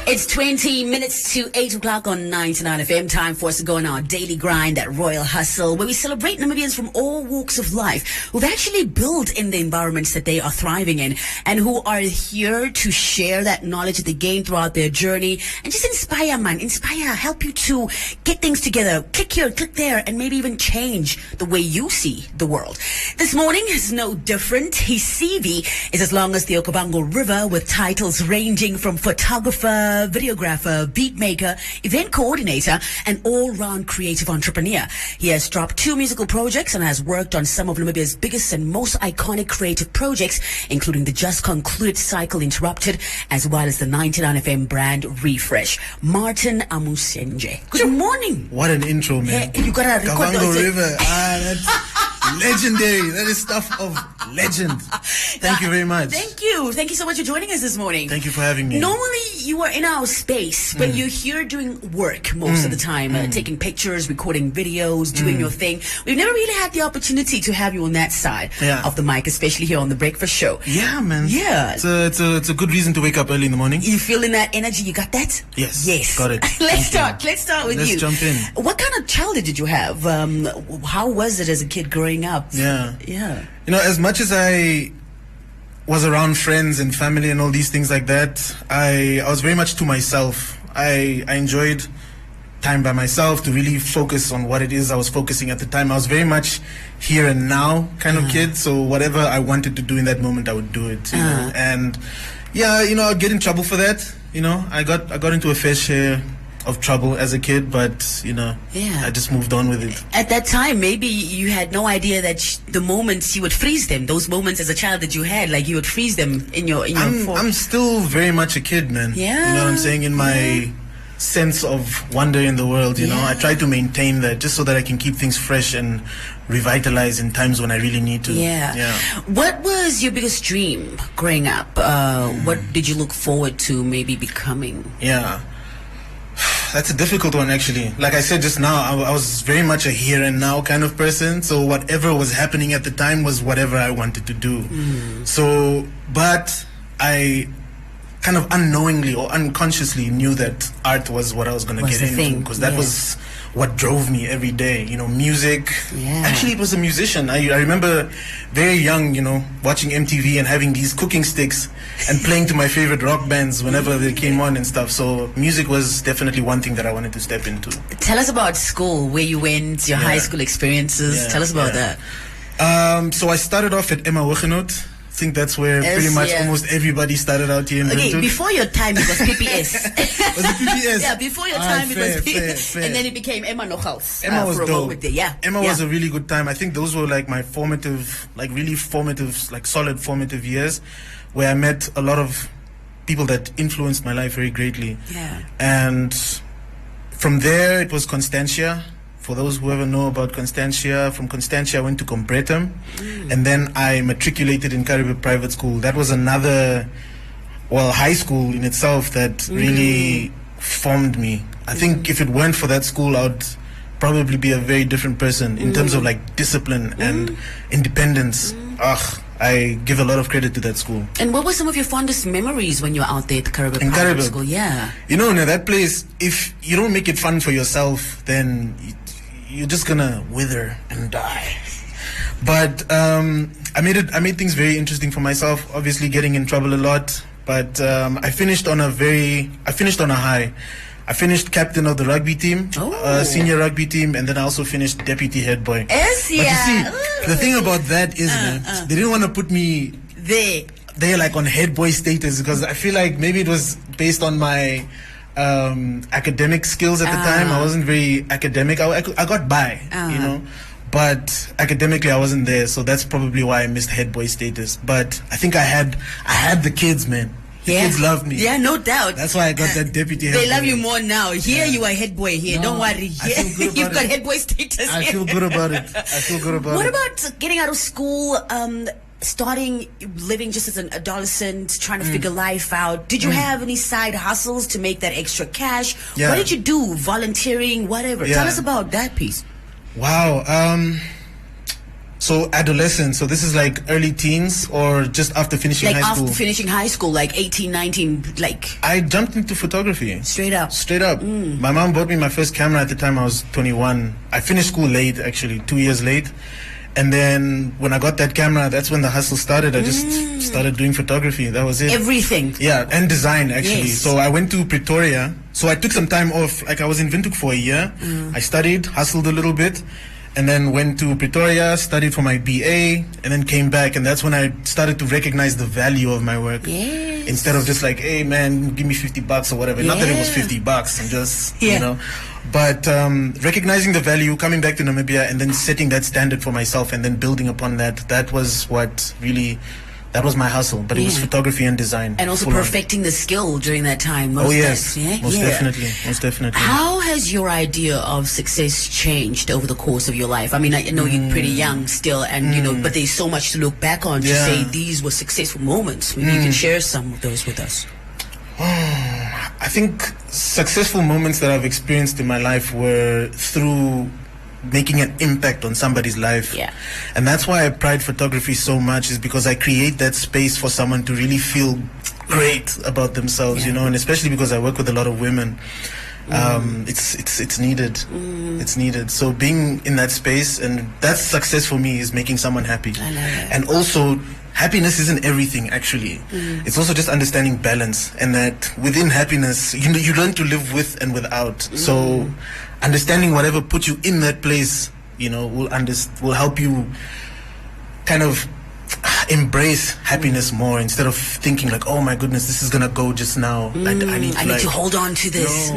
It's 20 minutes to 8 o'clock on 99 FM. Time for us to go on our daily grind, that royal hustle, where we celebrate Namibians from all walks of life who've actually built in the environments that they are thriving in and who are here to share that knowledge that they gained throughout their journey and just inspire, help you to get things together. Click here, click there, and maybe even change the way you see the world. This morning is no different. His CV is as long as the Okavango River, with titles ranging from photographer, videographer, beat maker, event coordinator, and all-round creative entrepreneur. He has dropped 2 musical projects and has worked on some of Namibia's biggest and most iconic creative projects, including the just concluded Cycle Interrupted, as well as the 99 FM brand refresh. Martin Amusenje. Good morning. What an intro, man. Yeah, you gotta record Okavango River. That's legendary. That is stuff of legend. Thank you very much. Thank you. Thank you so much for joining us this morning. Thank you for having me. Normally, you are in our space, but you're here doing work most of the time, taking pictures, recording videos, doing your thing. We've never really had the opportunity to have you on that side of the mic, especially here on the Breakfast Show. Yeah, man. Yeah. It's a good reason to wake up early in the morning. You feeling that energy? You got that? Yes. Yes. Got it. Let's start with you. Let's jump in. What kind of childhood did you have? How was it as a kid growing up? Yeah. Yeah. You know, as much as I was around friends and family and all these things like that, I was very much to myself. I enjoyed time by myself to really focus on what it is I was focusing at the time. I was very much here and now kind of kid, so whatever I wanted to do in that moment, I would do it. You know? And yeah, you know, I'd get in trouble for that. You know, I got into a fair share of trouble as a kid, but you know, I just moved on with it. At that time, maybe you had no idea that the moments you would freeze them. Those moments as a child that you had, like you would freeze them in your. I'm still very much a kid, man. Yeah. You know what I'm saying? In my sense of wonder in the world, you know, I try to maintain that just so that I can keep things fresh and revitalize in times when I really need to. Yeah. What was your biggest dream growing up? What did you look forward to maybe becoming? Yeah. That's a difficult one, actually. Like I said just now, I was very much a here and now kind of person. So whatever was happening at the time was whatever I wanted to do. So, but I kind of unknowingly or unconsciously knew that art was what I was going to get into, because that was what drove me every day. You know, music. Actually, it was a musician. I remember very young, you know, watching MTV and having these cooking sticks and playing to my favorite rock bands whenever they came on and stuff. So music was definitely one thing that I wanted to step into. Tell us about school, where you went, your high school experiences. Tell us about that. So I started off at Emma Huguenot. I think that's where pretty much almost everybody started out here in Windhoek. Okay, before your time it was PPS. Was it PPS? Yeah, before your time it was PPS. And then it became Emma Nogals. Emma was dope. Emma was a a really good time. I think those were like my formative, like really formative, like solid formative years, where I met a lot of people that influenced my life very greatly. Yeah. And from there it was Constantia. For those who ever know about Constantia, from Constantia I went to Completum, and then I matriculated in Karebe Private School. That was another, high school in itself that really formed me. I think if it weren't for that school, I would probably be a very different person in terms of like discipline and independence. I give a lot of credit to that school. And what were some of your fondest memories when you were out there at the Karebe Private School? Yeah. You know, in that place, if you don't make it fun for yourself, then you're just gonna wither and die. But I made things very interesting for myself. Obviously, getting in trouble a lot. But I finished on a high. I finished captain of the rugby team, senior rugby team, and then I also finished deputy head boy. But you see, the thing about that is, they didn't want to put me there like on head boy status, because I feel like maybe it was based on my academic skills at the time. I wasn't very academic. I got by, you know, but academically I wasn't there, so that's probably why I missed head boy status. But I think I had the kids, man. The kids loved me. Yeah, no doubt. That's why I got that deputy head boy. They love you more now. Here you are head boy here. Don't worry. You've got head boy status. I feel good about it. What about getting out of school, starting living just as an adolescent, trying to figure life out? Did you have any side hustles to make that extra cash? What did you do? Volunteering, whatever. Tell us about that piece. Wow. So adolescence. So this is like early teens or just after finishing high school? Like after finishing high school, like 18, 19, like... I jumped into photography. Straight up. Straight up. My mom bought me my first camera at the time I was 21. I finished school late, actually, 2 years late. And then when I got that camera, that's when the hustle started. I just started doing photography. That was it. Everything. Yeah, and design, actually. Yes. So I went to Pretoria. So I took some time off. Like I was in Windhoek for a year. I studied, hustled a little bit. And then went to Pretoria, studied for my BA, and then came back. And that's when I started to recognize the value of my work. Yes. Instead of just like, hey man, give me $50 or whatever. Not that it was $50 and just, you know. But recognizing the value, coming back to Namibia, and then setting that standard for myself and then building upon that, that was what really... That was my hustle, but it was photography and design. And also perfecting the skill during that time. Most definitely. Most definitely. How has your idea of success changed over the course of your life? I mean, I know you're pretty young still, and you know, but there's so much to look back on to say these were successful moments. Maybe you can share some of those with us. I think successful moments that I've experienced in my life were through making an impact on somebody's life. And that's why I pride photography so much, is because I create that space for someone to really feel great about themselves, you know, and especially because I work with a lot of women. It's needed. It's needed. So being in that space, and that's success for me, is making someone happy. I love it. And also, happiness isn't everything, actually. It's also just understanding balance, and that within happiness, you learn to live with and without. So understanding whatever puts you in that place, you know, will help you kind of embrace happiness more, instead of thinking like, oh my goodness, this is gonna go just now. I need to hold on to this.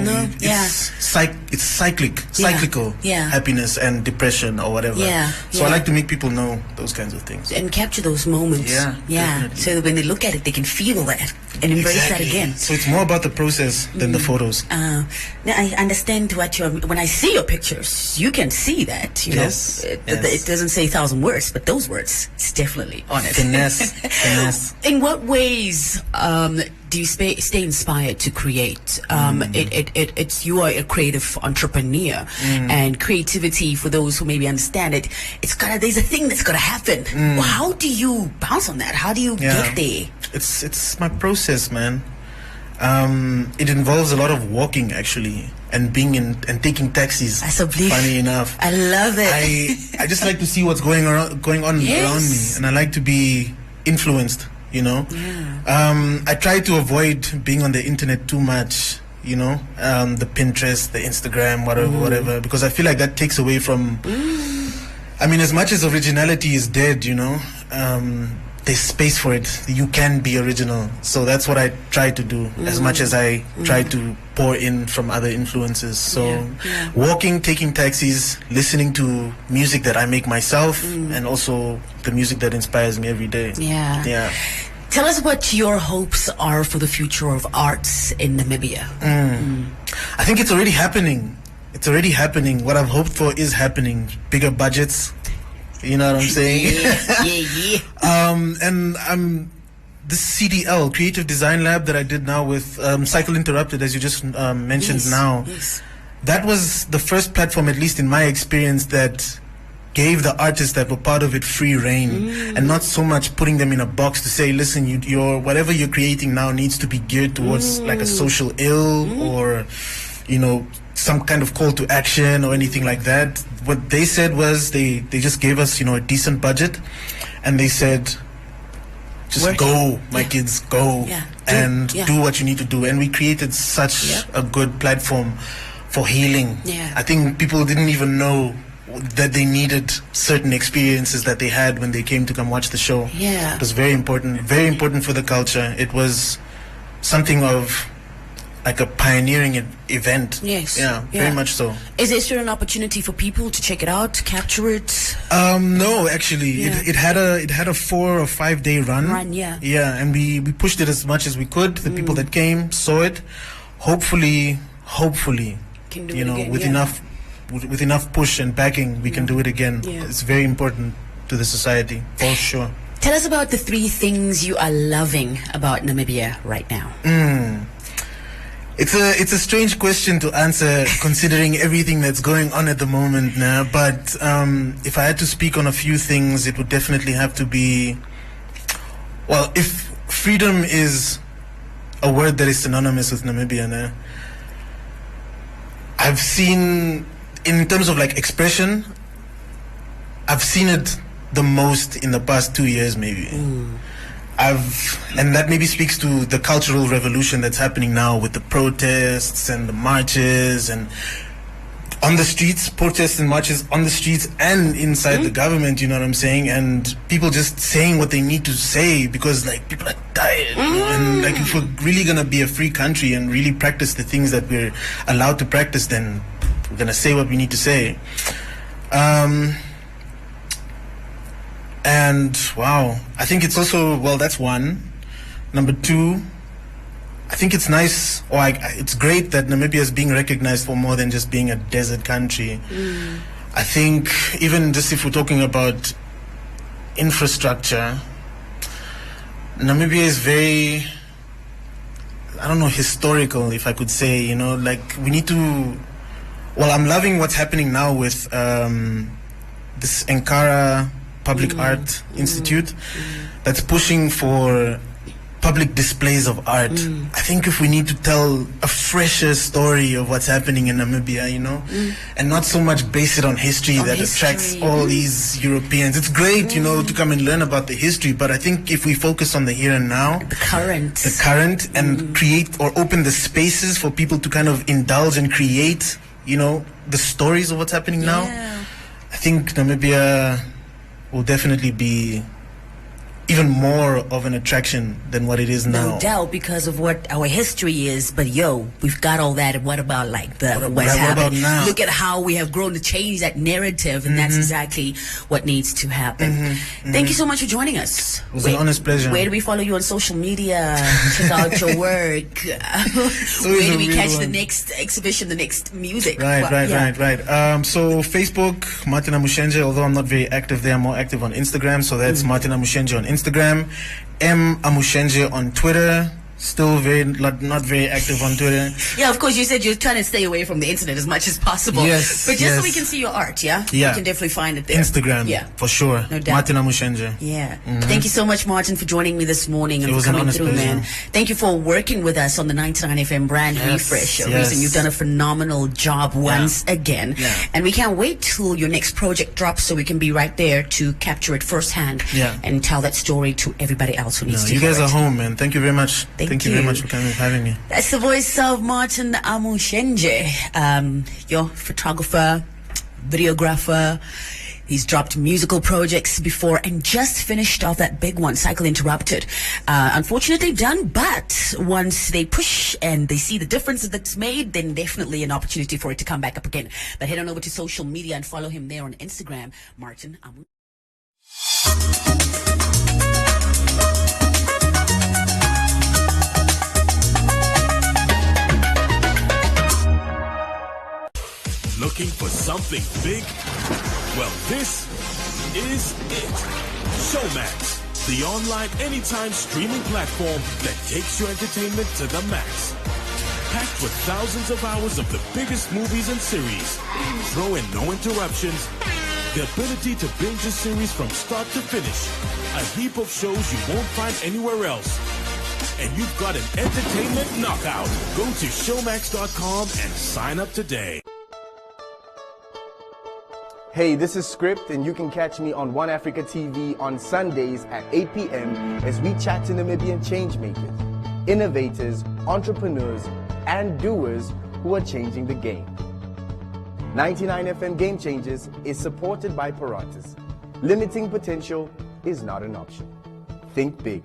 It's cyclical happiness and depression or whatever. So I like to make people know those kinds of things and capture those moments. Definitely. So that when they look at it, they can feel that and embrace that again. So it's more about the process than the photos. Now I understand what when I see your pictures, you can see that. You know, it doesn't say 1,000 words, but those words, it's definitely on it. Finesse. In what ways do you stay inspired to create? It's you are a creative entrepreneur, and creativity, for those who maybe understand it, there's a thing that's gotta happen. Well, how do you bounce on that? How do you get there? It's my process, man. It involves a lot of walking, actually, and being in and taking taxis. Funny enough, I love it. I just like to see what's going on around me, and I like to be influenced. You know, I try to avoid being on the internet too much. You know, the Pinterest, the Instagram, whatever, because I feel like that takes away from. I mean, as much as originality is dead, you know, there's space for it. You can be original. So that's what I try to do, as much as I try to pour in from other influences. So walking, taking taxis, listening to music that I make myself, and also the music that inspires me every day. Tell us what your hopes are for the future of arts in Namibia. I think it's already happening. It's already happening. What I've hoped for is happening. Bigger budgets. You know what I'm saying? And this CDL, Creative Design Lab, that I did now with Cycle Interrupted, as you just mentioned now, that was the first platform, at least in my experience, that gave the artists that were part of it free reign, and not so much putting them in a box to say, listen, your whatever you're creating now needs to be geared towards like a social ill or, you know, some kind of call to action or anything like that. What they said was they just gave us, you know, a decent budget, and they said, just go, my kids, go and do what you need to do. And we created such a good platform for healing. I think people didn't even know that they needed certain experiences that they had when they came to come watch the show. It was very important for the culture. It was something of like a pioneering event. Very much so. Is there an opportunity for people to check it out, to capture it? No, actually, it had a 4 or 5 day run. And we pushed it as much as we could. The people that came saw it. Hopefully, you know, with enough push and backing, we can do it again. It's very important to the society, for sure. Tell us about the 3 things you are loving about Namibia right now. It's a strange question to answer considering everything that's going on at the moment now. But if I had to speak on a few things, it would definitely have to be, well, if freedom is a word that is synonymous with Namibia now, I've seen, in terms of like expression, I've seen it the most in the past 2 years maybe. And that maybe speaks to the cultural revolution that's happening now with the protests and the marches and on the streets, protests and marches on the streets and inside the government, you know what I'm saying? And people just saying what they need to say because like people are tired. You know? And like if we're really gonna be a free country and really practice the things that we're allowed to practice, then we're gonna say what we need to say. And wow, I think it's also, well, that's one. Number two, I think it's nice, or it's great that Namibia is being recognized for more than just being a desert country. I think even just if we're talking about infrastructure, Namibia is very, I don't know, historical, if I could say, you know, like we need to, well, I'm loving what's happening now with this Ankara Public Art Institute that's pushing for public displays of art. I think if we need to tell a fresher story of what's happening in Namibia, you know, and not so much base it on history attracts all these Europeans. It's great, you know, to come and learn about the history, but I think if we focus on the here and now, the current and create or open the spaces for people to kind of indulge and create, you know, the stories of what's happening now, I think Namibia will definitely be even more of an attraction than what it is now. No doubt, because of what our history is. But yo, we've got all that. What about like what's happening? Now? Look at how we have grown to change that narrative, and that's exactly what needs to happen. Thank you so much for joining us. It was an honest pleasure. Where do we follow you on social media? Check out your work. Where do we catch the next exhibition, the next music? Right. So Facebook, Martin Amushenje, although I'm not very active there, I'm more active on Instagram. So that's Martin Amushenje on Instagram, M Amushenje on Twitter. Still not very active on Twitter. Yeah, of course, you said you're trying to stay away from the internet as much as possible. Yes. But just so we can see your art, yeah? Yeah. You can definitely find it there. Instagram, for sure. No doubt. Martin Amushenje. Yeah. Thank you so much, Martin, for joining me this morning and for coming through, man. Thank you for working with us on the 99 FM brand refresh. Reason you've done a phenomenal job once again. Yeah. And we can't wait till your next project drops so we can be right there to capture it firsthand and tell that story to everybody else who needs to hear it. You guys are home, man. Thank you very much. Thank you very much for coming. Having me. That's the voice of Martin Amushenje, your photographer, videographer. He's dropped musical projects before and just finished off that big one, Cycle Interrupted. Unfortunately done, but once they push and they see the difference that's made, then definitely an opportunity for it to come back up again. But head on over to social media and follow him there on Instagram, Martin Amushenje. Looking for something big? Well, this is it. Showmax, the online anytime streaming platform that takes your entertainment to the max. Packed with thousands of hours of the biggest movies and series. Throw in no interruptions. The ability to binge a series from start to finish. A heap of shows you won't find anywhere else. And you've got an entertainment knockout. Go to showmax.com and sign up today. Hey, this is Script, and you can catch me on One Africa TV on Sundays at 8 p.m. as we chat to Namibian changemakers, innovators, entrepreneurs, and doers who are changing the game. 99 FM Game Changers is supported by Paratus. Limiting potential is not an option. Think big.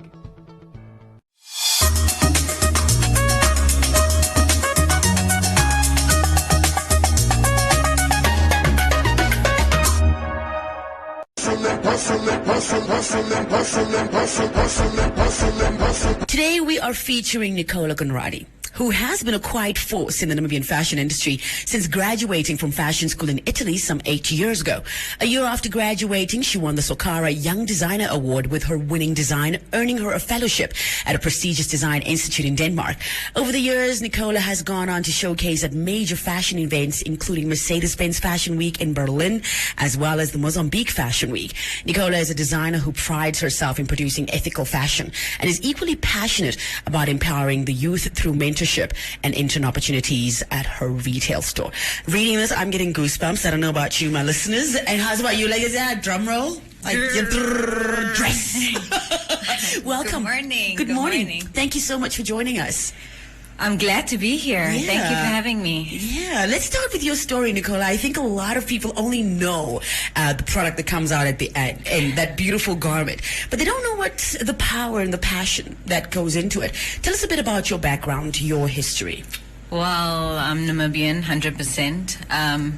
Today we are featuring Nicola Conradi. who has been a quiet force in the Namibian fashion industry since graduating from fashion school in Italy some 8 years ago. A year after graduating, she won the Sokara Young Designer Award with her winning design, earning her a fellowship at a prestigious design institute in Denmark. Over the years, Nicola has gone on to showcase at major fashion events, including Mercedes-Benz Fashion Week in Berlin, as well as the Mozambique Fashion Week. Nicola is a designer who prides herself in producing ethical fashion and is equally passionate about empowering the youth through mentorship and intern opportunities at her retail store. Reading this, I'm getting goosebumps. I don't know about you, my listeners. And how's about you, ladies? Drum roll? Like your dress. Welcome. Good morning. Good morning. Thank you so much for joining us. I'm glad to be here. Yeah. Thank you for having me. Yeah, let's start with your story, Nicola. I think a lot of people only know the product that comes out at the end and that beautiful garment, but they don't know what the power and the passion that goes into it. Tell us a bit about your background, your history. Well, I'm Namibian, 100%.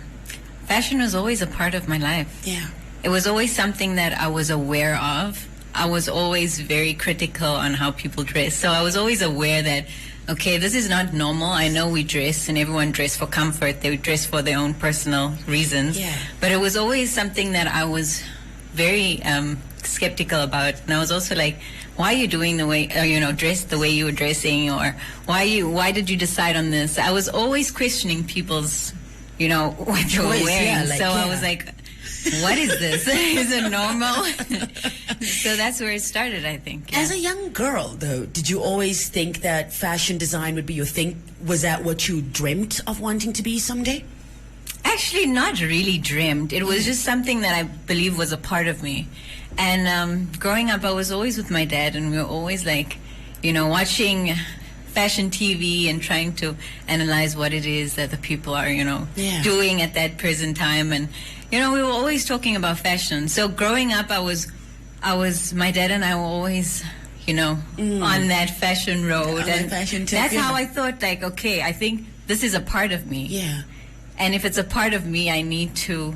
Fashion was always a part of my life. Yeah. It was always something that I was aware of. I was always very critical on how people dress. So I was always aware that, okay, this is not normal. I know we dress and everyone dress for comfort. They dress for their own personal reasons. Yeah. But it was always something that I was very skeptical about. And I was also like, why are you doing the way, dressed the way you were dressing? Or why did you decide on this? I was always questioning people's, what they were wearing. I was like, what is this? Is it normal? So that's where it started, I think. Yeah. As a young girl, though, did you always think that fashion design would be your thing? Was that what you dreamt of wanting to be someday? Actually, not really dreamt. It was just something that I believe was a part of me. And growing up, I was always with my dad, and we were always like, watching fashion TV and trying to analyze what it is that the people are, doing at that present time. And we were always talking about fashion. So growing up, my dad and I were always, on that fashion road. And fashion tip, that's how I thought, like, okay, I think this is a part of me. Yeah. And if it's a part of me, I need to,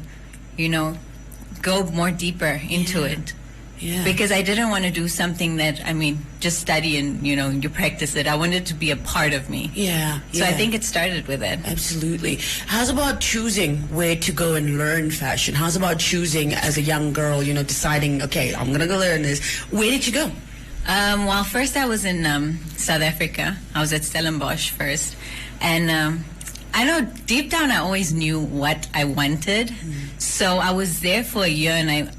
go more deeper into it. Yeah. Because I didn't want to do something that, just study and, you practice it. I wanted it to be a part of me. Yeah. So I think it started with it. Absolutely. How's about choosing where to go and learn fashion? How's about choosing as a young girl, deciding, okay, I'm going to go learn this. Where did you go? Well, first I was in South Africa. I was at Stellenbosch first. And I know deep down I always knew what I wanted. So I was there for a year, and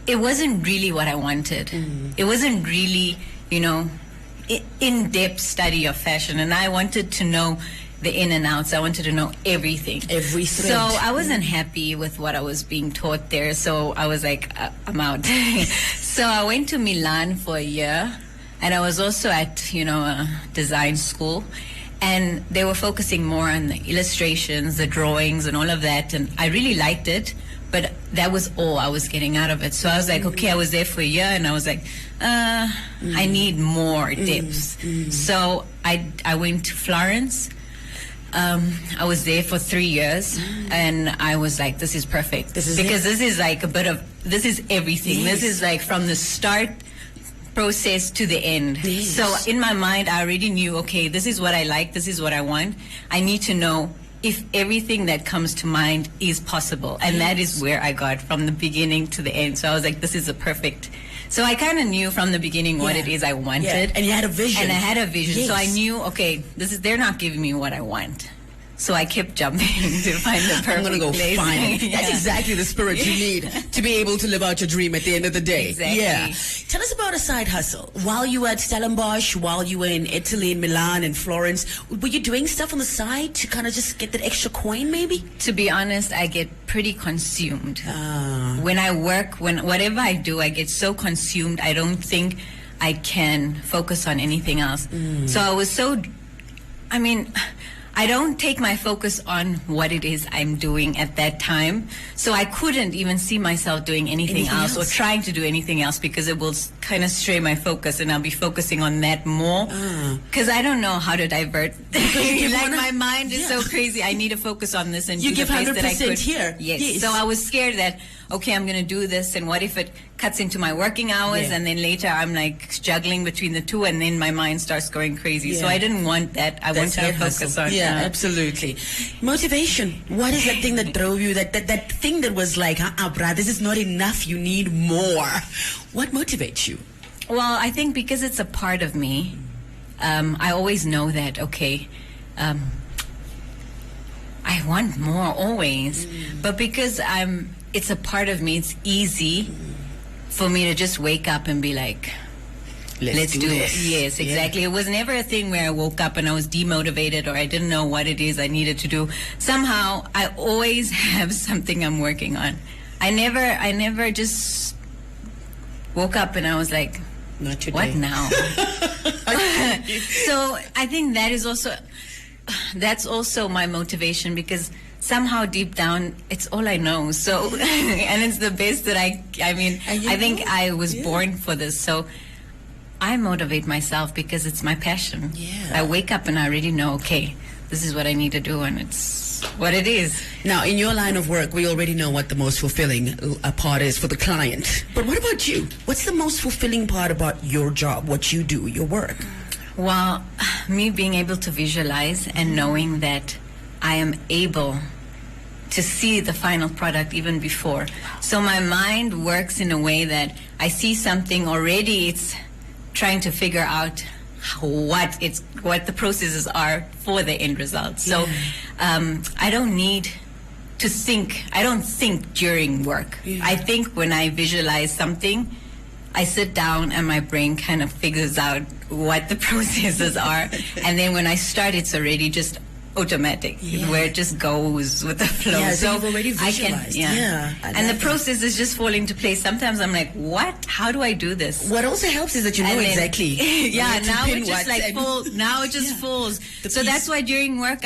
it wasn't really what I wanted. It wasn't really, in-depth study of fashion. And I wanted to know the in and outs. I wanted to know everything. Every thread. So I wasn't happy with what I was being taught there. So I was like, I'm out. So I went to Milan for a year. And I was also at, a design school. And they were focusing more on the illustrations, the drawings, and all of that. And I really liked it, but that was all I was getting out of it. So I was like, okay, I was there for a year, and I was like, I need more depth. So I went to Florence. I was there for 3 years, and I was like, this is perfect. This is like this is everything. Yes. This is like from the start process to the end. Yes. So in my mind, I already knew, okay, this is what I like, this is what I want. I need to know if everything that comes to mind is possible. And that is where I got from the beginning to the end. So I was like, this is a perfect. So I kind of knew from the beginning what it is I wanted. Yeah. And you had a vision. And I had a vision. Yes. So I knew, okay, they're not giving me what I want. So I kept jumping to find the perfect I'm going to go place. find it. That's exactly the spirit you need to be able to live out your dream at the end of the day. Exactly. Yeah. Tell us about a side hustle. While you were at Stellenbosch, while you were in Italy, in Milan, and Florence, were you doing stuff on the side to kind of just get that extra coin, maybe? To be honest, I get pretty consumed. When I work, whatever I do, I get so consumed, I don't think I can focus on anything else. So I was I don't take my focus on what it is I'm doing at that time. So I couldn't even see myself doing anything else or trying to do anything else, because it will kind of stray my focus, and I'll be focusing on that more. Because I don't know how to divert. My mind is so crazy. I need to focus on this and you do give the best that I 100% could. here. Yes. So I was scared that, okay, I'm going to do this, and what if it cuts into my working hours, and then later I'm like juggling between the two, and then my mind starts going crazy. So I didn't want that. I wanted to focus on absolutely. Motivation. What is that thing that drove you? That thing that was like, bruh, this is not enough. You need more. What motivates you? Well, I think because it's a part of me, I always know that, okay, I want more always. But because it's a part of me, it's easy for me to just wake up and be like, let's do it. Yes, exactly. It was never a thing where I woke up and I was demotivated or I didn't know what it is I needed to do. Somehow, I always have something I'm working on. I never just woke up and I was like, not today. What now? So I think that's also my motivation, because somehow deep down it's all I know. So and it's the best that I think I was born for this. So I motivate myself because it's my passion. I wake up and I already know, okay, this is what I need to do, and it's what it is. Now, in your line of work, we already know what the most fulfilling part is for the client. But what about you? What's the most fulfilling part about your job, what you do, your work? Well, me being able to visualize and knowing that I am able to see the final product even before. So my mind works in a way that I see something already, it's trying to figure out what the processes are for the end result. So I don't need to think. I don't think during work. I think when I visualize something, I sit down and my brain kind of figures out what the processes are. And then when I start, it's already just automatic, where it just goes with the flow. So you've already visualized. And the process is just falling into place. Sometimes I'm like, what? How do I do this? What also helps is that you know exactly. Now it just like falls. Now it just falls. So that's why during work,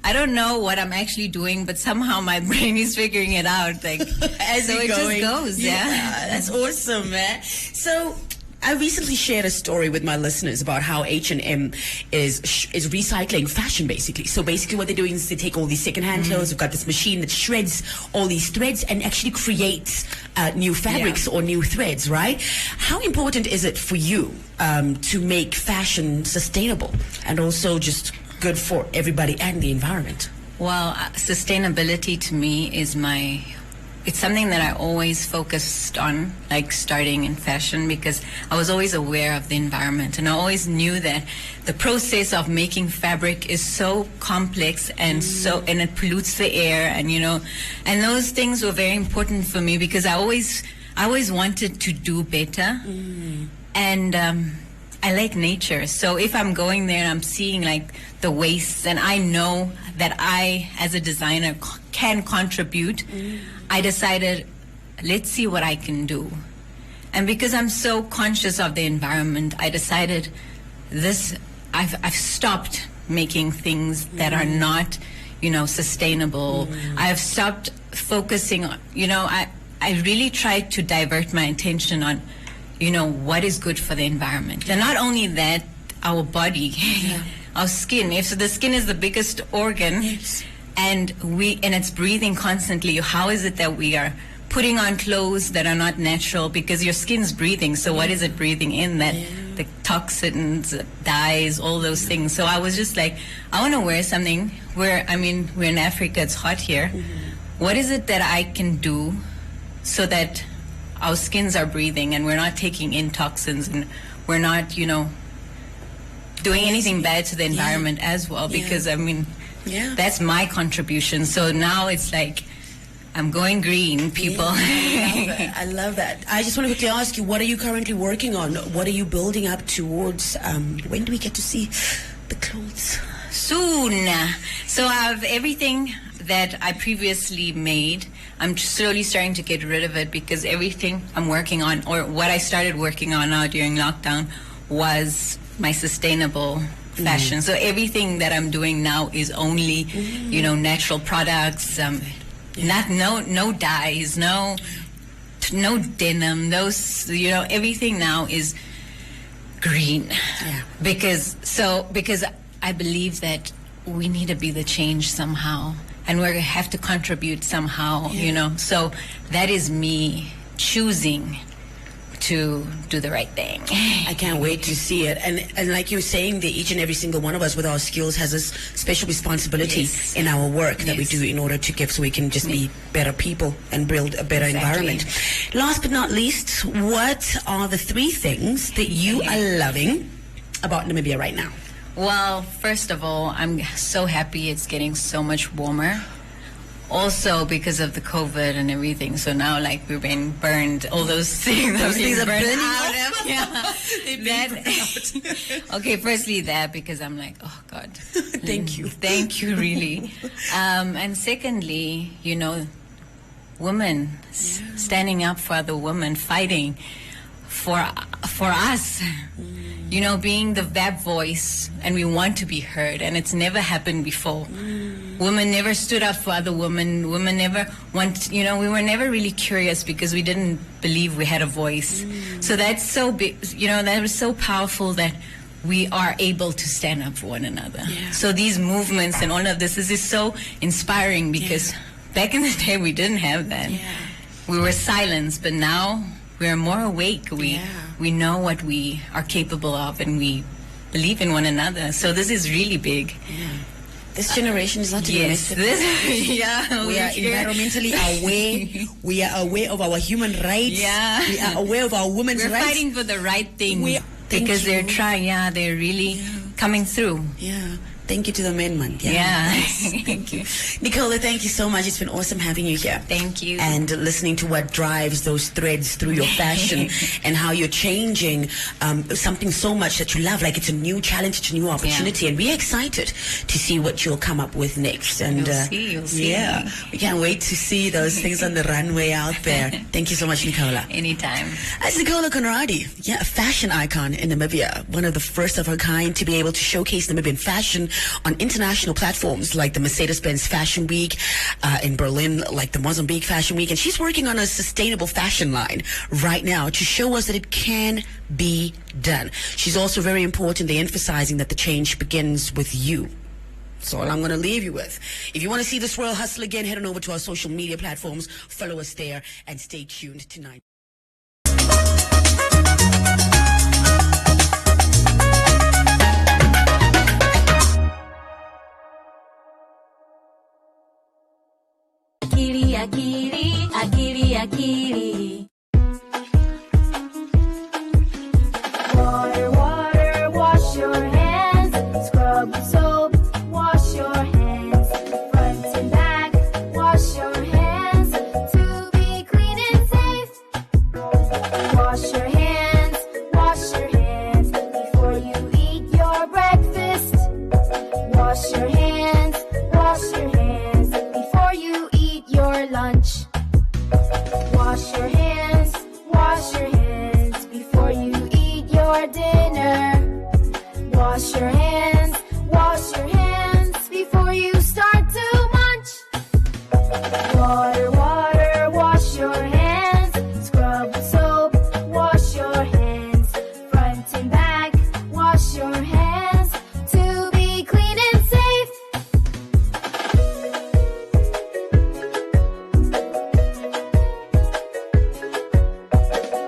I don't know what I'm actually doing, but somehow my brain is figuring it out. Like, as so it just goes. That's awesome, man. So I recently shared a story with my listeners about how H&M is recycling fashion, basically. So basically what they're doing is they take all these secondhand clothes. We've got this machine that shreds all these threads and actually creates new fabrics or new threads, right? How important is it for you to make fashion sustainable and also just good for everybody and the environment? Well, sustainability to me is it's something that I always focused on, like starting in fashion, because I was always aware of the environment, and I always knew that the process of making fabric is so complex and and it pollutes the air, and and those things were very important for me because I always wanted to do better, and I like nature. So if I'm going there and I'm seeing like the wastes, and I know that I, as a designer, can contribute, I decided, let's see what I can do. And because I'm so conscious of the environment, I decided I've stopped making things that are not, sustainable. I've stopped focusing on, I really tried to divert my attention on, what is good for the environment. And not only that, our body, our skin. If the skin is the biggest organ, and it's breathing constantly, how is it that we are putting on clothes that are not natural? Because your skin's breathing, so what is it breathing in? That the toxins, dyes, all those things. So I was just like, I want to wear something we're in Africa, it's hot here. What is it that I can do so that our skins are breathing and we're not taking in toxins and we're not, doing anything bad to the environment as well? Because that's my contribution. So now it's like I'm going green, people. I love that. I just want to quickly ask you, what are you currently working on? What are you building up towards? When do we get to see the clothes? Soon. So I have everything that I previously made. I'm slowly starting to get rid of it because everything I'm working on, or what I started working on now during lockdown, was my sustainable fashion. So everything that I'm doing now is only, natural products, no dyes, no denim, everything now is green. Because I believe that we need to be the change somehow. and we have to contribute somehow, you know. So that is me choosing to do the right thing. I can't wait to see it. And like you're saying, that each and every single one of us with our skills has a special responsibility in our work that we do in order to give, so we can just be better people and build a better environment. Last but not least, what are the 3 things that you are loving about Namibia right now? Well, first of all, I'm so happy it's getting so much warmer. Also because of the COVID and everything, so now like we're being burned, all those things. Those things are burning out. Okay, firstly that, because I'm like, oh God. Thank you. Thank you, really. And secondly, you know, women standing up for other women, fighting for us. You know, being that voice, and we want to be heard, and it's never happened before. Women never stood up for other women. Women never we were never really curious because we didn't believe we had a voice. So that's so big, you know, that was so powerful that we are able to stand up for one another. So these movements and all of this is so inspiring, because back in the day we didn't have that. We were silenced, but now we're more awake. We know what we are capable of, and we believe in one another. So this is really big. This generation is not to be messed with. We are environmentally aware. We are aware of our human rights. We are aware of our women's rights. We're fighting for the right thing, because they're trying. They're really coming through. Thank you to the men, man. Thank you. Nicola, thank you so much. It's been awesome having you here. Thank you. And listening to what drives those threads through your fashion and how you're changing something so much that you love. Like, it's a new challenge, it's a new opportunity. And we're excited to see what you'll come up with next. And you'll see. Yeah, we can't wait to see those things on the runway out there. Thank you so much, Nicola. Anytime. That's Nicola Conradi, a fashion icon in Namibia. One of the first of her kind to be able to showcase Namibian fashion on international platforms like the Mercedes-Benz Fashion Week in Berlin, like the Mozambique Fashion Week. And she's working on a sustainable fashion line right now to show us that it can be done. She's also very importantly emphasizing that the change begins with you. That's all I'm going to leave you with. If you want to see this Royal Hustle again, head on over to our social media platforms, follow us there, and stay tuned tonight. Akiri, akiri, akiri. Water, water, wash your hands. Scrub with soap, wash your hands. Front and back, wash your hands. To be clean and safe. Wash your hands before you eat your breakfast. Wash your hands before you eat your lunch. Wash your hands before you eat your dinner. Wash your hands before you start to munch. Water, water, wash your hands. Scrub with soap, wash your hands. Front and back, wash your hands to be clean and safe.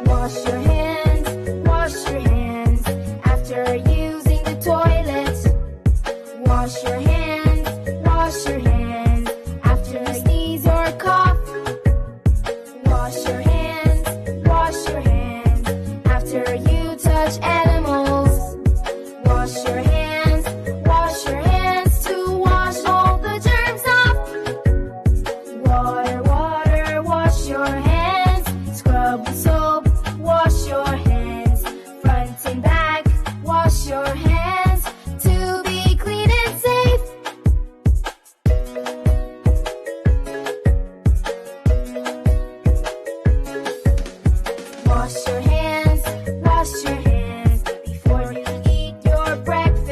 Wash your hands after using the toilet. Wash your hands after you sneeze or cough. Wash your hands after you touch animals. Wash your hands to wash all the germs off. Water, water, wash your hands. Scrub with soap, wash your hands. Front and back, wash your hands to be clean and safe. Wash your hands before you eat your breakfast.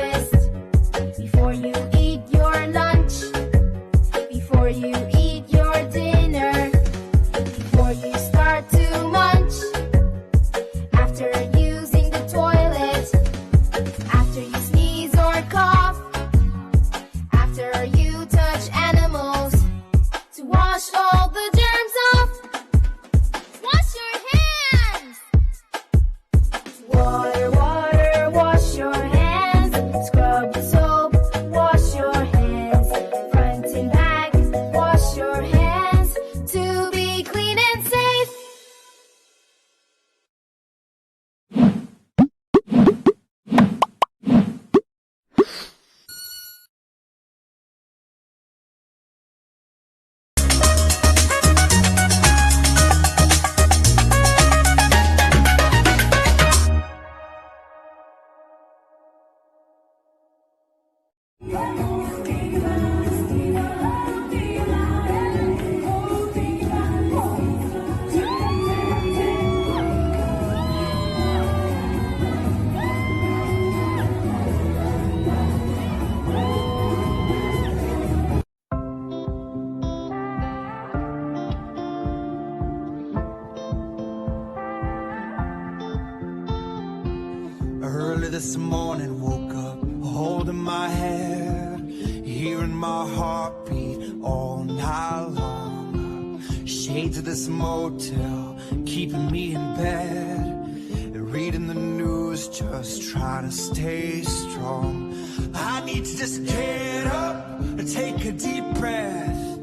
Early this morning, woke up holding my head, hearing my heartbeat all night long. Shades of this motel keeping me in bed, reading the news, just trying to stay strong. I need to just get up, take a deep breath,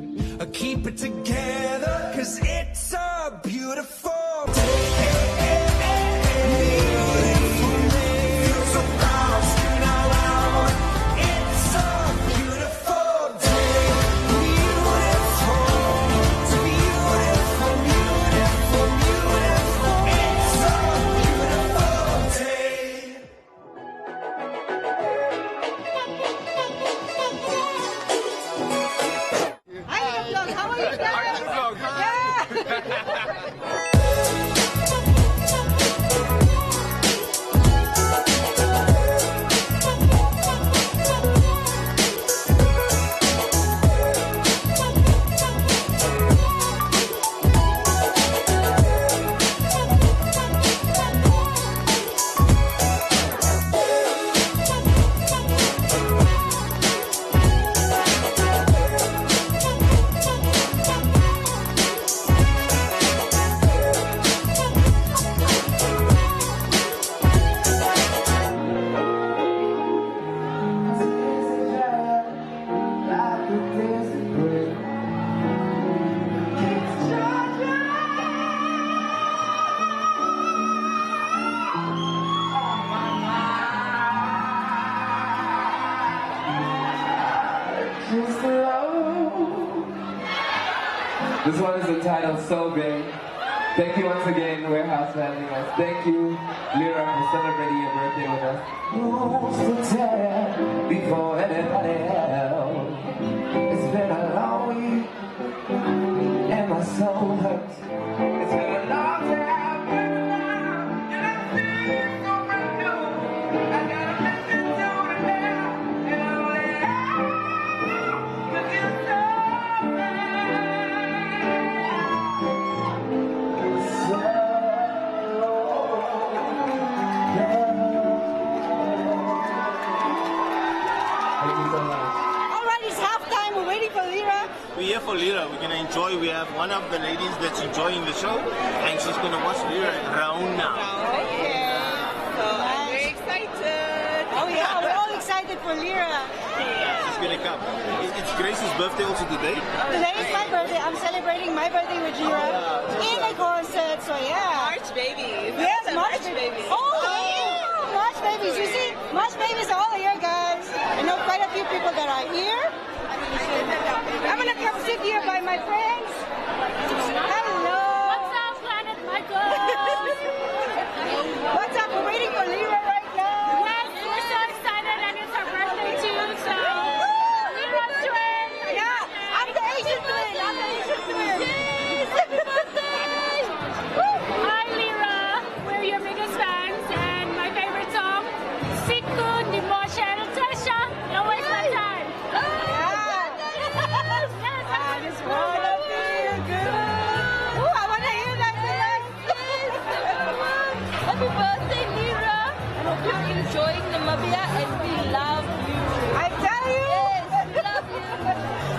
keep it together, 'cause it's a beautiful day. This one is entitled So Big. Thank you once again, Warehouse Landing us. Thank you, Lyra, for celebrating your birthday with us. Who's to tell before anybody else? It's been a long week, and my soul hurts. It's been a long time, and I feel so brand new. I gotta listen to it now, and I'm like, 'cause you're so we're here for Lyra. We're gonna enjoy. We have one of the ladies that's enjoying the show, and she's gonna watch Lyra around now. Oh yeah. So I'm very excited. Oh yeah, we're all excited for Lyra. She's gonna come. It's Grace's birthday also today. Today is my birthday. I'm celebrating my birthday with Lyra in a concert. So yeah. March babies. Yes, March babies. Oh yeah, March babies. You see, March babies are all here, guys. I know quite a few people that are here. I'm gonna come sit here by my friends. Hello. What's up, Planet Michael? What's up? We're waiting for Lyra right now. Yes, we're so excited, and it's our birthday too. So Lyra's twin. Yeah, I'm the Asian twin. I'm the Asian twin. Yes, happy birthday! Hi, Lyra. We're your biggest fans, and my favorite song, Siku ni Moshel Tasha. Don't waste my time. Happy birthday, Lyra. I hope you're enjoying Namibia, and we love you. I tell you. Yes, we love you.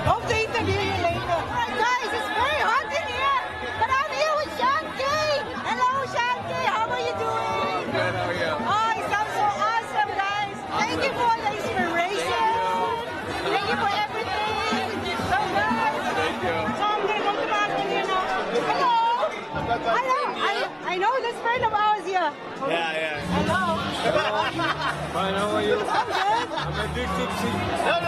Hope to interview you later. Alright, guys, it's very hot in here, but I'm here with Shanti. Hello, Shanti. How are you doing? Good, how are you? Oh, it sounds so awesome, guys. Thank you for the inspiration. Thank you for everything. So nice. Thank you. So I'm going to go to Martin here now. Hello. Hello. I know this friend of ours here. Yeah. Hello. Fine, how are you? I'm good. I'm addicted to you. Oh.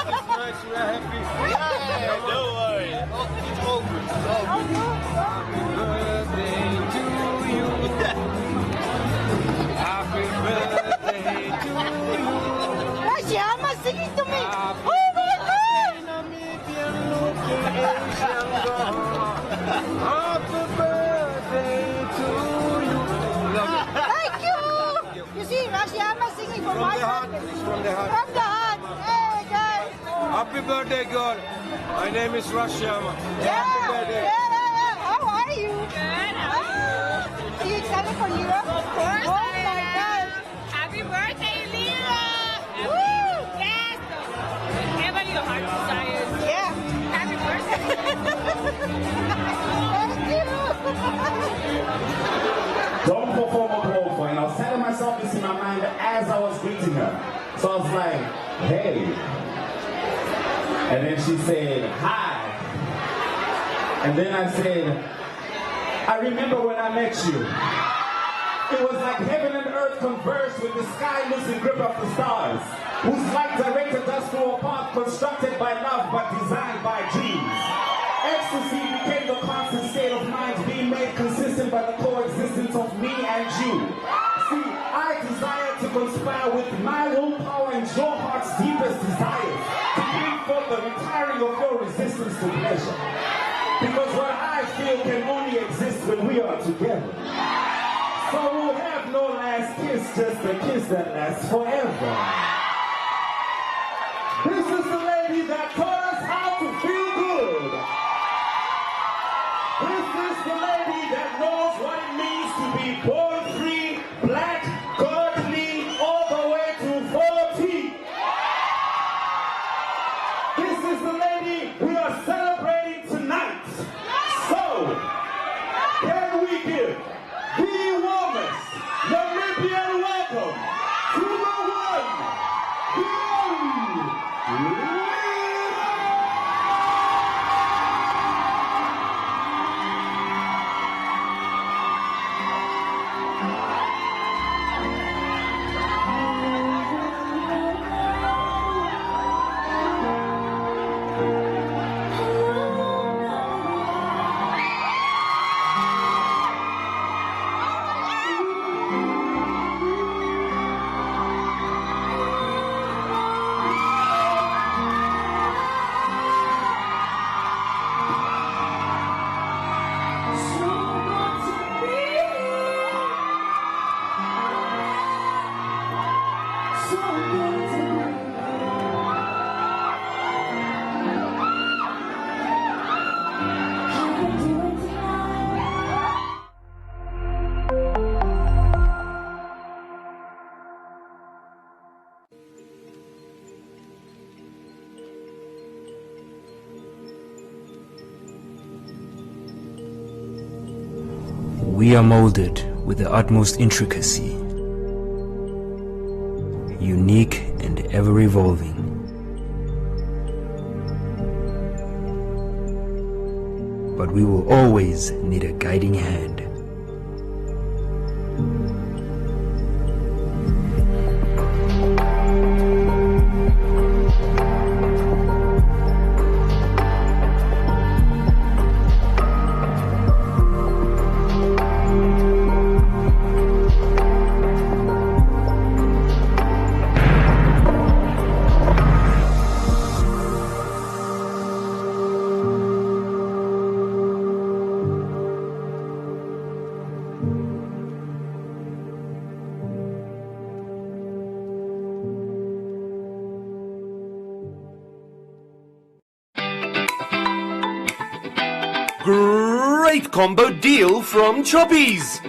It's nice, we're happy. Yeah, don't worry. It's all good. It's all good. Happy birthday to you. Happy birthday to you. Where's Yama? singing to me. Oh my God! Happy birthday to you. Thank you. You see, Rashiyama singing for my birthday. From the heart. From the heart. Hey guys. Happy birthday, girl. My name is Rashiyama. Yeah. Happy birthday. Yeah. How are you? Good. Are you excited for Lira? Of course. Oh my God. Happy birthday, Lira! Woo. Yes! Whatever your heart desires. Yeah. Happy birthday! Thank you. Don't perform a profile. And I was telling myself this in my mind as I was greeting her. So I was like, hey. And then she said, hi. And then I said, I remember when I met you. It was like heaven and earth converged with the sky losing grip of the stars, whose light directed us through a path constructed by love but designed by dreams. Ecstasy became the constant state of mind being made consistent by the coexistence of me and you. See, I desire to conspire with my willpower and your heart's deepest desires to bring forth the retiring of your resistance to pleasure. Because what I feel can only exist when we are together. So we'll have no last kiss, just a kiss that lasts forever. This is the lady that taught us how to feel good. This is the lady that knows what it means to be born free, black, godly, all the way to 40. This is the lady we are celebrating tonight. So, can we give the warmest Namibian welcome to the one, the only, We are molded with the utmost intricacy, unique and ever-evolving. But we will always need a guiding hand. Great combo deal from Choppies!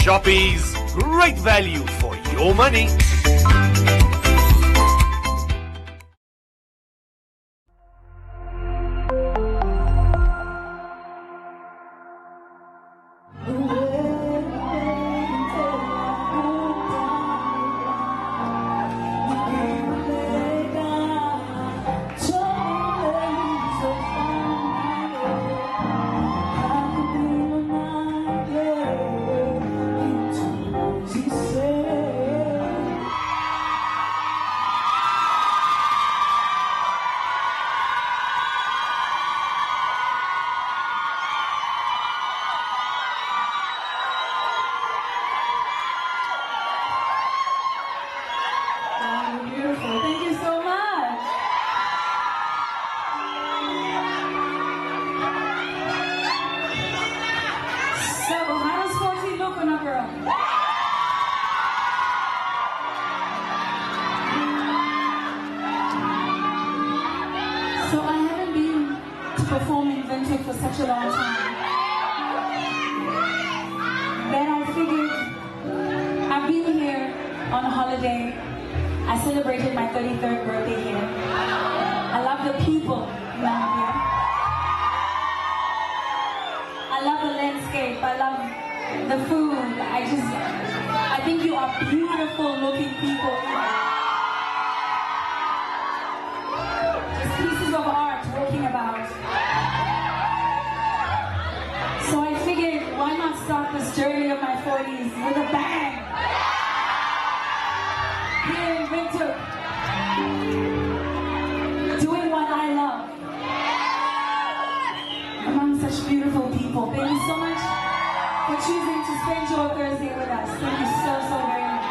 Choppies, great value for your money. on holiday. I celebrated my 33rd birthday here. I love the people in Namibia. I love the landscape. I love the food. I think you are beautiful looking people. Just pieces of art walking about. So I figured, why not start this journey of my 40s with a bang? Here in winter, doing what I love, among such beautiful people. Thank you so much for choosing to spend your Thursday with us. Thank you so very much.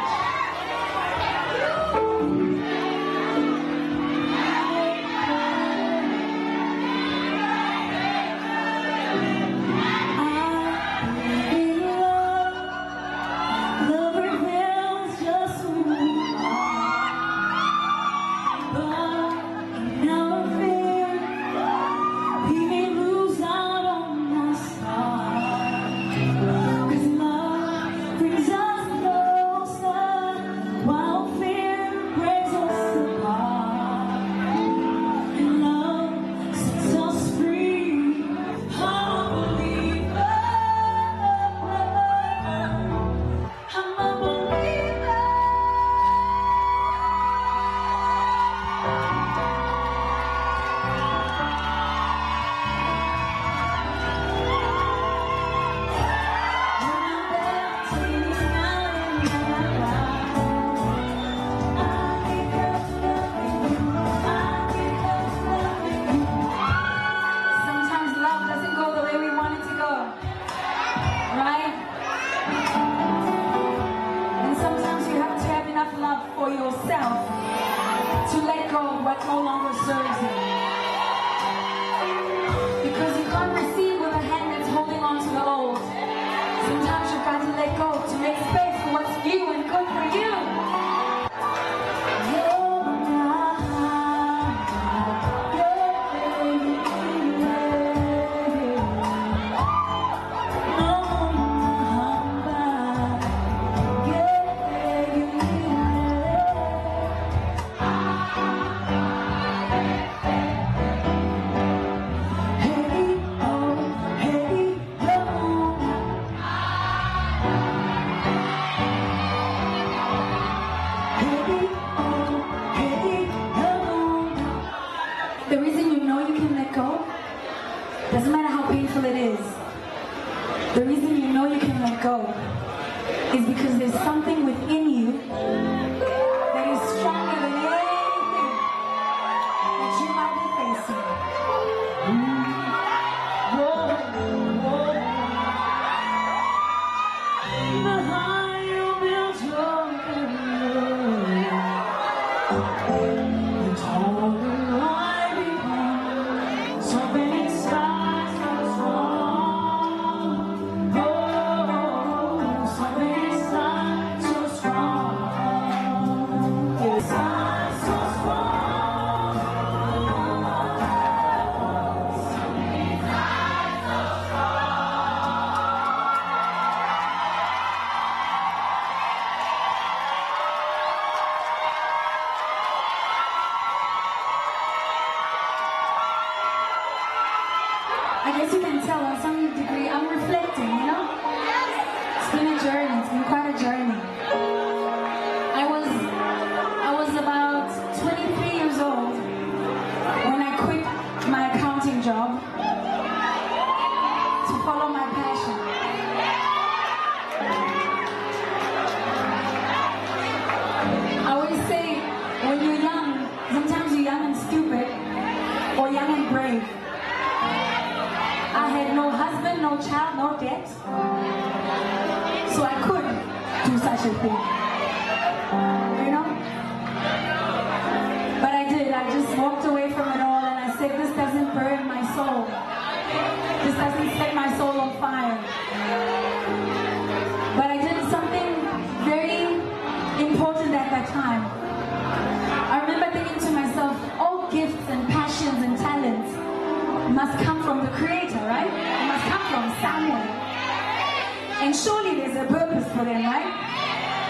And surely there's a purpose for them, right?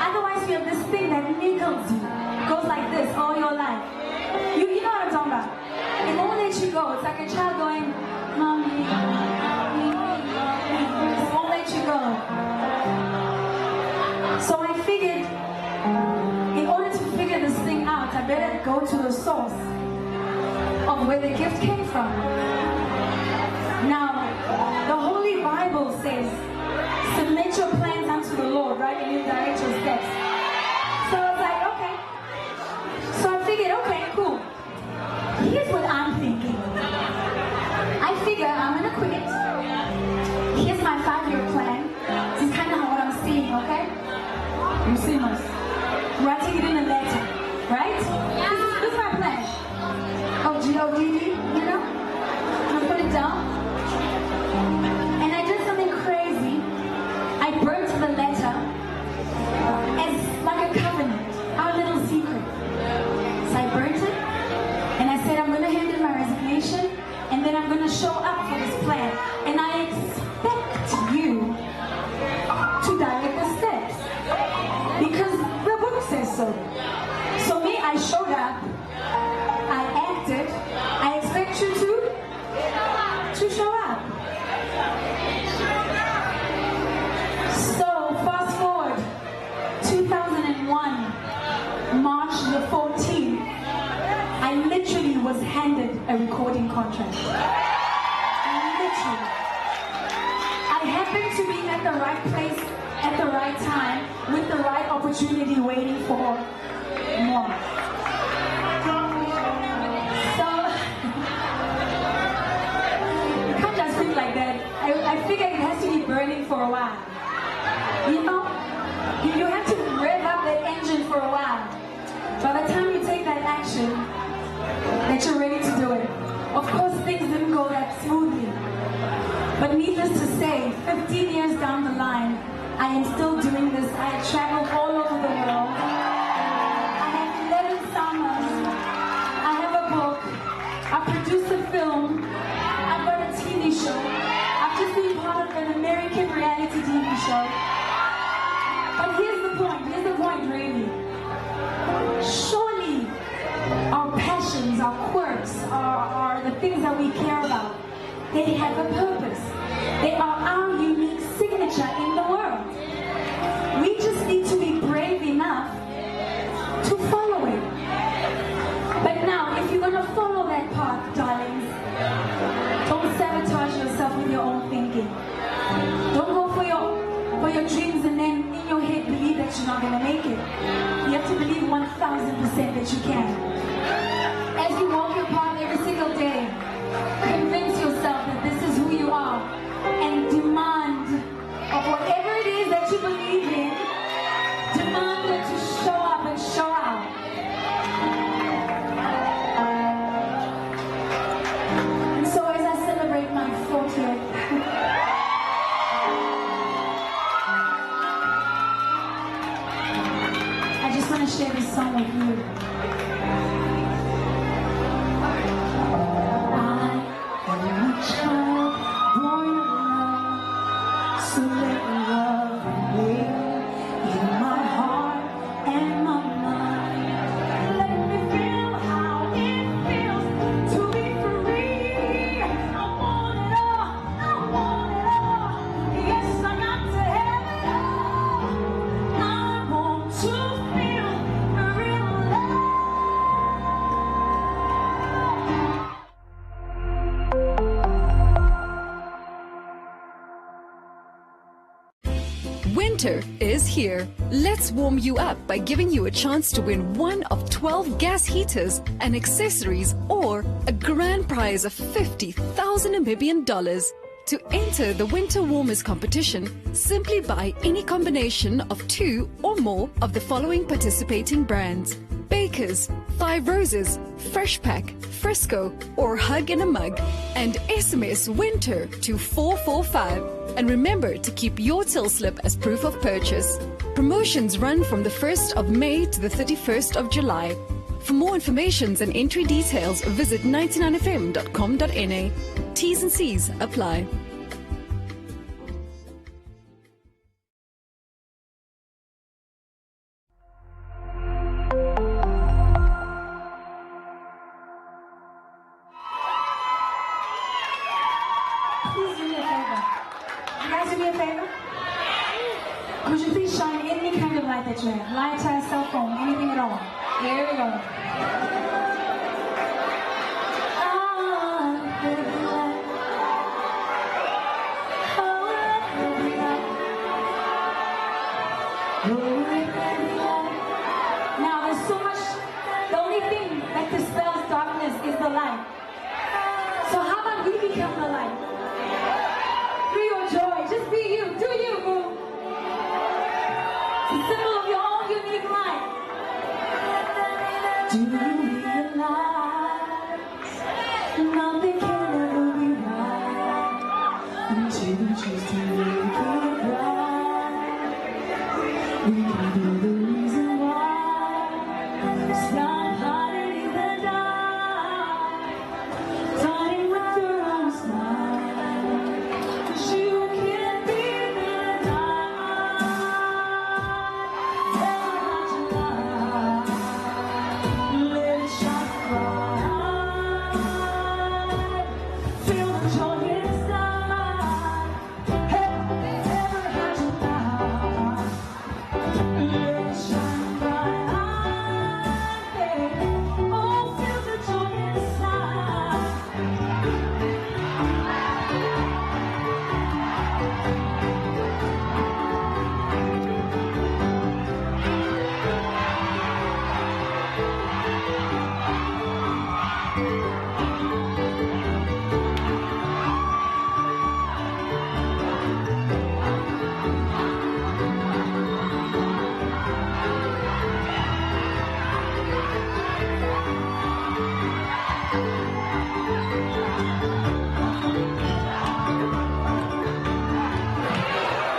Otherwise, we have this thing that niggles you. It goes like this all your life. You know what I'm talking about. It won't let you go. It's like a child going, mommy, mommy, mommy. It won't let you go. So I figured, in order to figure this thing out, I better go to the source of where the gift came from. Now, the Holy Bible says, submit your plans unto the Lord, right? And He'll direct your steps. So I was like, okay. So I figured, okay, cool. Here's what I'm thinking. I figure I'm gonna quit. Here's my 5-year plan. This is kind of what I'm seeing, okay? You see us. Writing it in a letter, right? This is my plan. Oh, GOtv, you know? I'm gonna put it down. And I did something crazy. I burnt the letter as like a covenant, our little secret. So I burnt it, and I said I'm gonna hand in my resignation, and then I'm gonna show up for this plan. And I expect you to direct the steps. Because the book says so. So me, I showed up, I acted, I expect you to show up. So fast forward, 2001, March the 14th, I literally was handed a recording contract. Literally. I happened to be at the right place at the right time with the right opportunity waiting for more. So you can't just think like that. I figure it has to be burning for a while. You know? You have to rev up that engine for a while. By the time you take that action, that you're ready to do it. Of course, things didn't go that smoothly. But needless to say, 15 years down the line, I am still doing this. I have traveled all over the world. I have 11 summers. I have a book. I produced a film. I've got a TV show. I've just been part of an American reality TV show. But here's the point really. Surely our passions, our quirks, are the things that we care about. They have a purpose. They are our unique signature in the world. We just need to be brave enough to follow it. But now, if you're going to follow that path, darlings, don't sabotage yourself with your own thinking. Don't go for your dreams and then in your head believe that you're not going to make it. You have to believe 1000% that you can. As you walk your path every single day, convince yourself that this is who you are and demand of whatever it is that you believe in, demand that you show up and show out. And so as I celebrate my 40th, I just want to share this song with you. Winter is here. Let's warm you up by giving you a chance to win one of 12 gas heaters and accessories or a grand prize of 50,000 Namibian dollars. To enter the Winter Warmers competition, simply buy any combination of 2 or more of the following participating brands: Baker's, 5 Roses, Fresh Pack, Frisco, or Hug in a Mug, and SMS WINTER to 445. And remember to keep your till slip as proof of purchase. Promotions run from the 1st of May to the 31st of July. For more information and entry details, visit 99fm.com.na. T's and C's apply. anywhere. Line chat, cell phone, anything at all. Here we go. Now there's so much, the only thing that dispels darkness is the light. So how about we become the light? Through your joy, just be you, do you, boo. It's a symbol of your own unique light. Do you realize nothing can ever be right until you choose to make it right? We can be the reason why. Stop hiding in the dark, starting with your own smile. 'Cause you can be the light. Let it shine bright. Feel the joy inside. Hey, never had you now. Let it shine bright. Oh, feel the joy inside.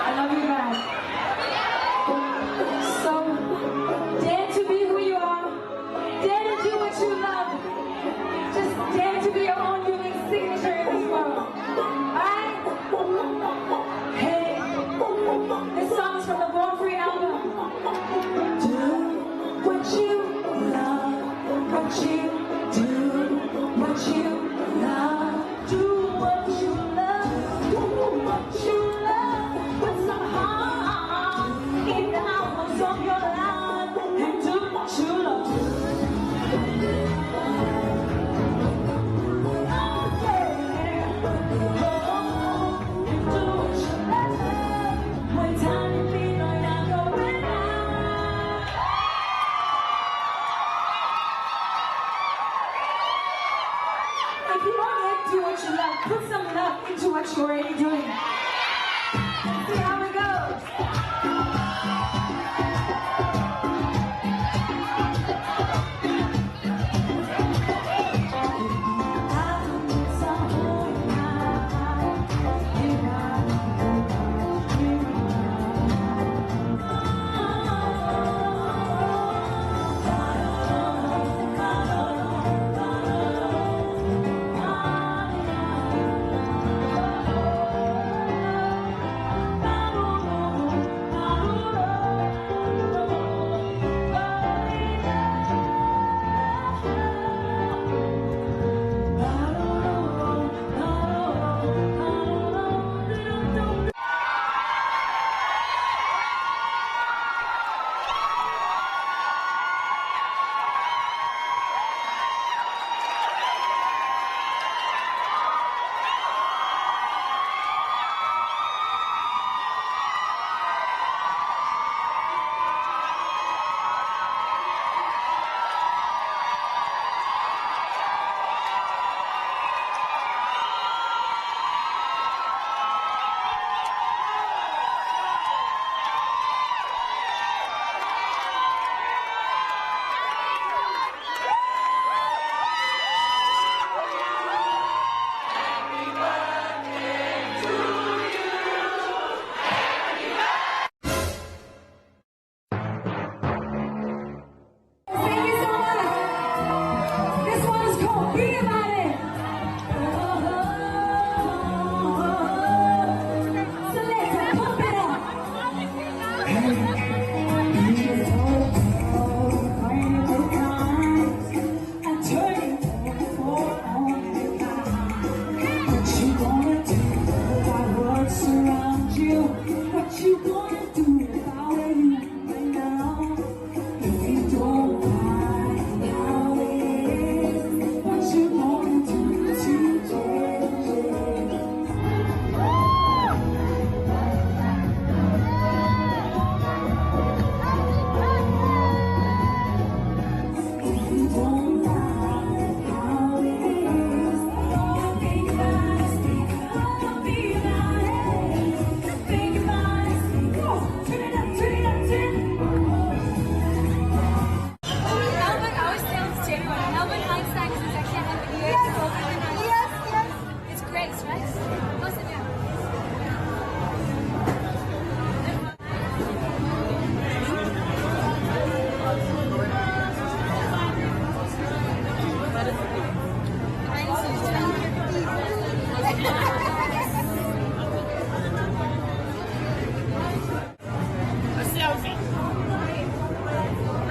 I love you guys. So, dare to be who you are. Dare to do what you love. Just dare to be your own unique signature in this world. Alright? Hey, this song is from the Born Free album. Do what you love. What you do. What you love. Do what you love. Do what you love. Put some heart in the hours of your life and do what you love. If you don't yet do what you love, put some love into what you're already doing. See how it goes.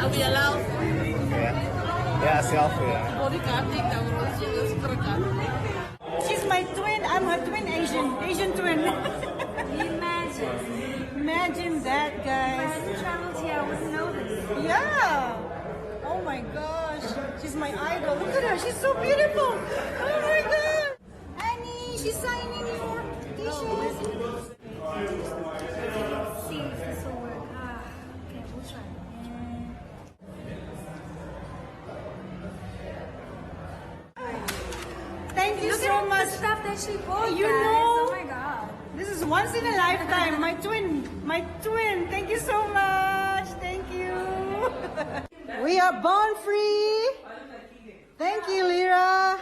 Are we allowed? Yeah, selfie. She's my twin. I'm her twin Asian twin. Imagine that, guys. If I traveled here, I wouldn't know this. Yeah. Oh my gosh. She's my idol. Look at her. She's so beautiful. Oh my god. Annie, she's signing your t-shirt. See if this will work. Okay, we'll try. Thank you Look so at much. the stuff that she bought, You guys. know, Oh my god. this is once in a lifetime. My twin. Thank you so much. Thank you. We are born free. Thank you, Lyra.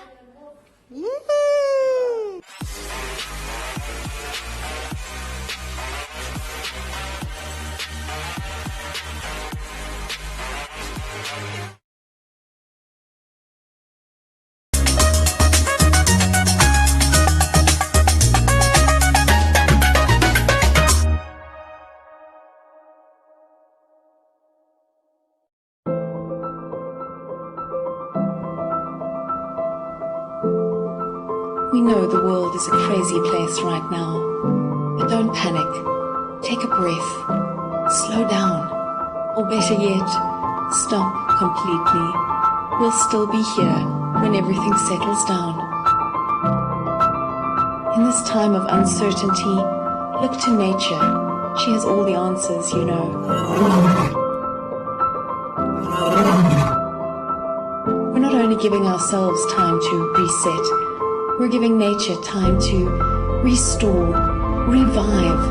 Yay! We know the world is a crazy place right now, but don't panic. Take a breath. Slow down. Or better yet, stop completely. We'll still be here when everything settles down. In this time of uncertainty, look to nature. She has all the answers, you know. We're not only giving ourselves time to reset, we're giving nature time to restore, revive,